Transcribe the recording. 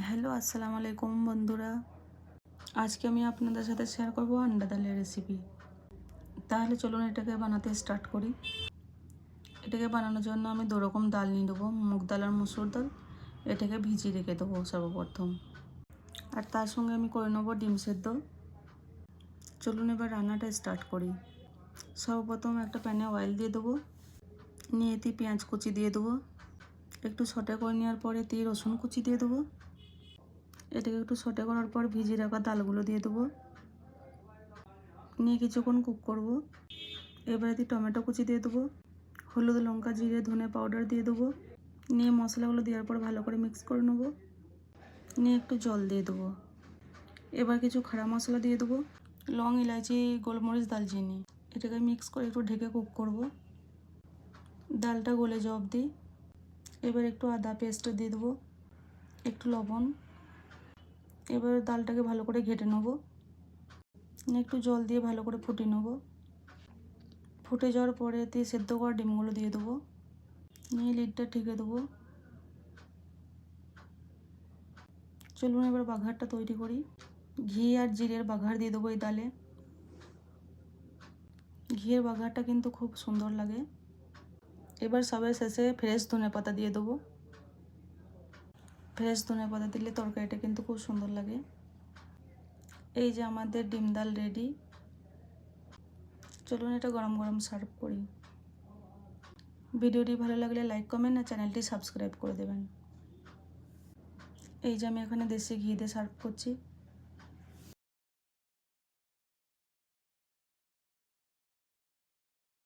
Hello আসসালামু আলাইকুম বন্ধুরা। আজকে আমি আপনাদের সাথে শেয়ার করব আন্ডা ডালের রেসিপি। তাহলে চলুন এটাকে বানাতে স্টার্ট করি। এটাকে বানানোর জন্য আমি দু রকম ডাল নিয়ে নেবো, মুগ ডাল আর মসুর ডাল। এটাকে ভিজিয়ে রেখে দেবো সর্বপ্রথম। আর তার সঙ্গে আমি করে নেবো ডিম সেদ্ধ। চলুন এবার রান্নাটা স্টার্ট করি। সর্বপ্রথম একটা প্যানে অয়েল দিয়ে দেবো, নিয়ে পেঁয়াজ কুচি দিয়ে দেবো। একটু সটে করে নেওয়ার পরে রসুন কুচি দিয়ে দেবো। এটাকে একটু সটে করার পর ভিজিয়ে রাখা ডালগুলো দিয়ে দেবো, নিয়ে কিছুক্ষণ কুক করব। এবারে টমেটো কুচি দিয়ে দেবো, হলুদ লঙ্কা জিরে ধনে পাউডার দিয়ে দেবো, নিয়ে মশলাগুলো দেওয়ার পর ভালো করে মিক্স করে নেবো, নিয়ে একটু জল দিয়ে দেবো। এবার কিছু খাড়া মশলা দিয়ে দেবো, লং ইলাইচি গোলমরিচ দালচিনি। এটাকে মিক্স করে একটু ঢেকে কুক করব ডালটা গলে যাওয়া অবধি। এবার একটু আদা পেস্ট দিয়ে দেবো, একটু লবণ। এবার ডালটাকে ভালো করে ঘেটে নেবো, একটু জল দিয়ে ভালো করে ফুটিয়ে নেব। ফুটে যাওয়ার পরে সেদ্ধ করা ডিমগুলো দিয়ে দেবো, নিয়ে লিডটা ঢেকে দেবো। চলুন এবার বাঘারটা তৈরি করি। ঘি আর জিরের বাঘার দিয়ে দেবো এই ডালে। ঘিয়ের বাঘারটা কিন্তু খুব সুন্দর লাগে। এবার সবের শেষে ফ্রেশ ধনেপাতা দিয়ে দেবো। ফ্রেশ ধনেপাতা দিলে তরকারিটা কিন্তু খুব সুন্দর লাগে। এই যে আমাদের ডিম ডাল রেডি। চলুন এটা গরম গরম সার্ভ করি। ভিডিওটি ভালো লাগলে লাইক কমেন্ট আর চ্যানেলটি সাবস্ক্রাইব করে দেবেন। এই যে আমি এখানে দেশি ঘি দিয়ে সার্ভ করছি।